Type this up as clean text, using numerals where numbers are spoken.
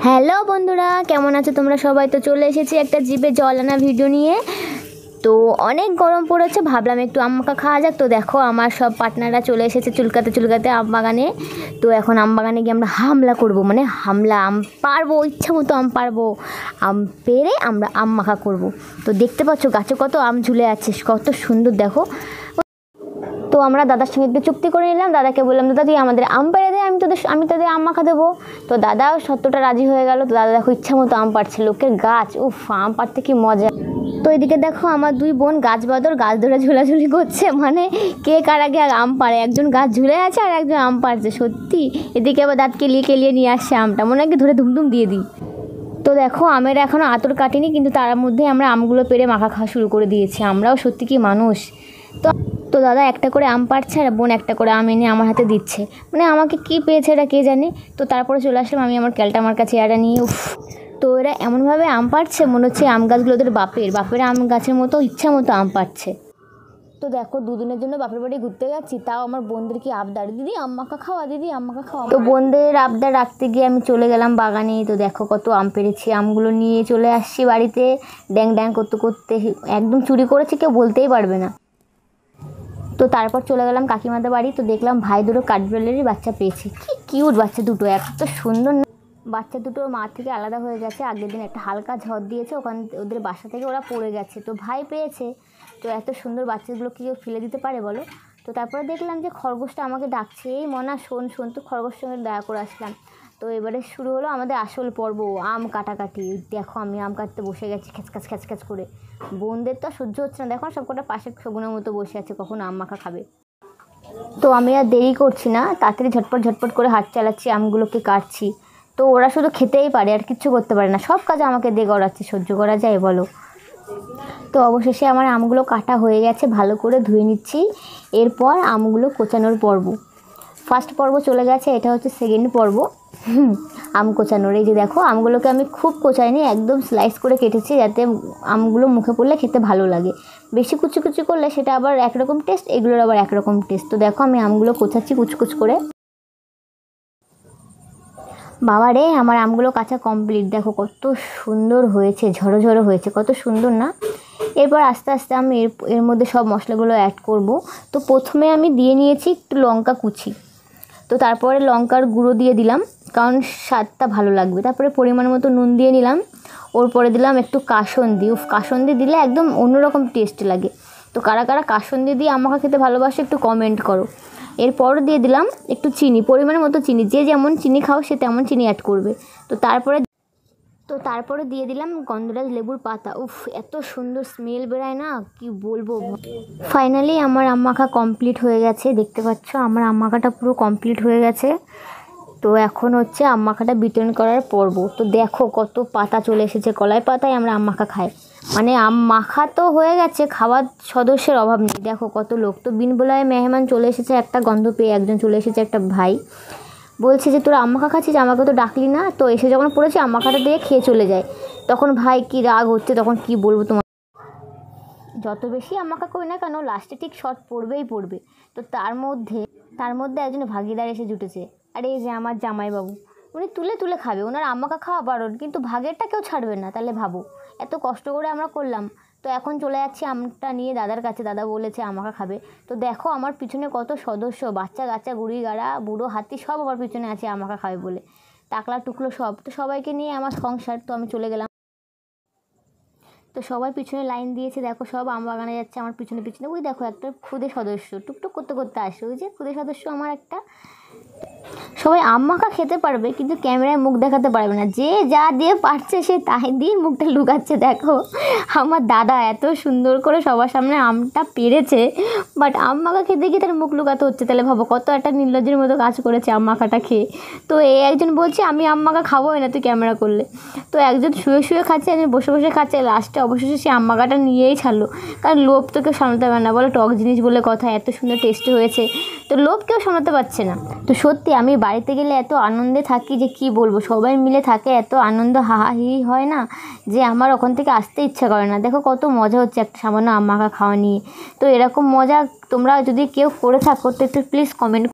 Hello বন্ধুরা, কেমন আছো তোমরা সবাই? তো চলে এসেছি একটা জিভে জল আনা ভিডিও নিয়ে। তো অনেক গরম পড়েছে, ভাবলাম একটু আম মাখা খাওয়া যাক। তো দেখো আমার সব পার্টনাররা চলে এসেছে চুলকাতে চুলকাতে আম বাগানে। তো এখন আম বাগানে গিয়ে আমরা হামলা করব, মানে হামলা, আম পারবো, ইচ্ছা মতো আম পারবো, আম পেরে আমরা আম মাখা করব। তো দেখতে পাচ্ছ গাছে কত আম ঝুলে আছে, কত সুন্দর দেখো। তো আমরা দাদার সঙ্গে একটু চুক্তি করে নিলাম, দাদাকে বললাম দাদা তুই আমাদের আম পেড়ে দে, আমি তোদের আম মাখা দেবো। তো দাদাও সত্যটা রাজি হয়ে গেল। তো দাদা দেখো ইচ্ছা মতো আম পাড়ছে, লোকের গাছ, উফ আম পাড়তে কি মজা। তো এদিকে দেখো আমার দুই বোন গাছ বাদর, গাছ ধরে ঝুলাঝুলি করছে, মানে কে কার আগে আম পাড়ে, একজন গাছ ঝুলে আছে আর একজন আম পাড়ছে সত্যি। এদিকে আবার দাঁত কেলিয়ে কেলিয়ে নিয়ে আসছে আমটা, মনে হয় কি ধরে ধুমধুম দিয়ে দিই। তো দেখো আমের এখনও আতর কাটিনি, কিন্তু তার মধ্যে আমরা আমগুলো পেড়ে মাখা খাওয়া শুরু করে দিয়েছি। আমরাও সত্যি কি মানুষ। তো তো দাদা একটা করে আম পাড়ছে আর বোন একটা করে আম এনে আমার হাতে দিচ্ছে, মানে আমাকে কি পেয়েছে এটা কে জানে। তো তারপরে চলে আসলাম আমি আমার ক্যালটা মার্কা চেয়ারটা নিয়ে। উফ, তো এরা এমনভাবে আম পাড়ছে মনে হচ্ছে আম গাছগুলো ওদের বাপের আম গাছের মতো ইচ্ছা মতো আম পাড়ছে। তো দেখো দুদিনের জন্য বাপের বাড়ি ঘুরতে যাচ্ছি, তাও আমার বোনদের কি আবদার, দিদি আম মাখা খাওয়া, দিদি আম মাখা খাওয়া। তো বোনদের আবদার রাখতে গিয়ে আমি চলে গেলাম বাগানে। তো দেখো কত আম পেড়েছি, আমগুলো নিয়ে চলে আসছি বাড়িতে ড্যাং ড্যাং করতে করতে, একদম চুরি করেছি কেউ বলতেই পারবে না। তো তারপর চলে গেলাম কাকিমাদের বাড়ি। তো দেখলাম ভাই দুটো কাঠবিড়ালেরই বাচ্চা পেয়েছি, কি কিউট বাচ্চা দুটো, এত সুন্দর না। বাচ্চা দুটো মা থেকে আলাদা হয়ে গেছে, আগের দিন একটা হালকা ঝড় দিয়েছে, ওখান ওদের বাসা থেকে ওরা পড়ে গেছে, তো ভাই পেয়েছে। তো এত সুন্দর বাচ্চাগুলো কি কেউ ফেলে দিতে পারে বলো। তো তারপরে দেখলাম যে খরগোশটা আমাকে ডাকছে, এই মনা শোন শোন, তো খরগোশের সঙ্গে দেখা করে আসলাম। তো এবারে শুরু হলো আমাদের আসল পর্ব, আম কাটাকাটি। দেখো আমি আম কাটতে বসে গেছি খ্যাচখ্যাচ খ্যাচখ্যাচ করে, বোনদের তো সহ্য হচ্ছে না, দেখো সব কটা পাশের শগুনের মতো বসে আছে কখন আম মাখা খাবে। তো আমি আর দেরি করছি না, তাড়াতাড়ি ঝটপট ঝটপট করে হাত চালাচ্ছি, আমগুলোকে কাটছি। তো ওরা শুধু খেতেই পারে আর কিচ্ছু করতে পারে না, সব কাজ আমাকে দিয়ে করাচ্ছে, সহ্য করা যায় বলো। তো অবশেষে আমার আমগুলো কাটা হয়ে গেছে, ভালো করে ধুয়ে নিচ্ছি। এরপর আমগুলো কোচানোর পর্ব, ফার্স্ট পর্ব চলে গেছে, এটা হচ্ছে সেকেন্ড পর্ব আম কোচানোর। এই যে দেখো আমগুলোকে আমি খুব কোচাইনি, একদম স্লাইস করে কেটেছি যাতে আমগুলো মুখে পড়লে খেতে ভালো লাগে। বেশি কুচি কুচি করলে সেটা আবার একরকম টেস্ট, এগুলোর আবার একরকম টেস্ট। তো দেখো আমি আমগুলো কোচাচ্ছি কুচকুচ করে। বাবা রে, আমার আমগুলো কাঁচা কমপ্লিট, দেখো কত সুন্দর হয়েছে, ঝরো ঝরো হয়েছে, কত সুন্দর না। এরপর আস্তে আস্তে আমি এর মধ্যে সব মশলাগুলো অ্যাড করব। তো প্রথমে আমি দিয়ে নিয়েছি একটু লঙ্কা কুচি, তো তারপরে লঙ্কার গুঁড়ো দিয়ে দিলাম কারণ স্বাদটা ভালো লাগবে। তারপরে পরিমাণ মতো নুন দিয়ে নিলাম, ওর পরে দিলাম একটু কাসুন্দি। কাসুন্দি দিলে একদম অন্যরকম টেস্ট লাগে। তো কারা কারা কাসুন্দি দিয়ে আমাকে খেতে ভালোবাসে একটু কমেন্ট করো। এরপর দিয়ে দিলাম একটু চিনি, পরিমাণ মতো চিনি, যে যেমন চিনি খাও সে তেমন চিনি অ্যাড করবে। তো তারপরে দিয়ে দিলাম গন্ধরাজ লেবুর পাতা। উফ, এত সুন্দর স্মেল বেরোয় না, কি বলবো। ফাইনালি আমার আম মাখা কমপ্লিট হয়ে গেছে, দেখতে পাচ্ছ আমার আম মাখাটা পুরো কমপ্লিট হয়ে গেছে। তো এখন হচ্ছে আম মাখাটা বিতরণ করার পর্ব। তো দেখো কত পাতা চলে এসেছে, কলাই পাতায় আমরা আম মাখা খাই, মানে আম মাখা তো হয়ে গেছে, খাওয়ার সদস্যের অভাব নেই। দেখো কত লোক, তো বিন বোলায় মেহমান চলে এসেছে, একটা গন্ধ পেয়ে একজন চলে এসেছে, একটা ভাই বলছে যে তোরা আম মাখা খাচ্ছিস, আমাকে তো ডাকলি না। তো এসে যখন পড়েছে আম মাখাটা দিয়ে খেয়ে চলে যায়, তখন ভাই কি রাগ হচ্ছে, তখন কি বলবো তোমার। যত বেশি আম মাখা করি না কেন লাস্টে ঠিক শর্ট পড়বেই পড়বে। তো তার মধ্যে একজন ভাগিদার এসে জুটেছে, আর এই যে আমার জামাইবাবু, উনি তুলে তুলে খাবে, ওনার আম মাখা খাওয়া বারণ, কিন্তু ভাগেরটা কেউ ছাড়বে না। তাহলে ভাবো এত কষ্ট করে আমরা করলাম। তো এখন চলে যাচ্ছি আমটা নিয়ে দাদার কাছে, দাদা বলেছে আম মাখা খাবে। তো দেখো আমার পিছনে কত সদস্য, বাচ্চা কাচ্চা গুড়ি গাড়া বুড়ো হাতি সব আমার পিছনে আছে আম মাখা খাবে বলে, টাকলা টুকলো সব। তো সবাইকে নিয়ে আমার সংসার। তো আমি চলে গেলাম। তো সবাই পিছনে লাইন দিয়েছে, দেখো সব আম বাগানে যাচ্ছে আমার পিছনে পিছনে। ওই দেখো একটা খুদে সদস্য টুকটুক করতে করতে আসে, ওই যে খুদে সদস্য আমার একটা। সবাই আম মাখা খেতে পারবে কিন্তু ক্যামেরায় মুখ দেখাতে পারবে না, যে যা দিয়ে পারছে সে তাই দিয়ে মুখটা লুকাচ্ছে। দেখো আমার দাদা এত সুন্দর করে সবার সামনে আমটা পেরেছে, বাট আম মাখা খেতে গিয়ে তার মুখ লুকাতে হচ্ছে। তাহলে ভাবো কত একটা নির্লজ্জের মতো কাজ করেছে আম মাখাটা খেয়ে। তো এই একজন বলছে আমি আম মাখা খাবোই না তুই ক্যামেরা করলে। তো একজন শুয়ে শুয়ে খাচ্ছে, একজন বসে বসে খাচ্ছে, লাস্টে অবশেষে সে আম মাখাটা নিয়েই ছাড়লো, কারণ লোভ তো কেউ সামলাতে পারে না বলো, টক জিনিস বলে কথা, এত সুন্দর টেস্টি হয়েছে, তো লোভ কেউ সামলাতে পারছে না। তো সত্যি আমি বাড়িতে গেলে এত আনন্দে থাকি যে কি বলবো, সবাই মিলে থাকে, এত আনন্দ হাহাহি হয় না যে আমার ওখান থেকে আসতে ইচ্ছা করে না। দেখো কত মজা হচ্ছে একটা সামান্য আম মাখা খাওয়া নিয়ে। তো এরকম মজা তোমরা যদি কেউ করে থাকো তো একটু প্লিজ কমেন্ট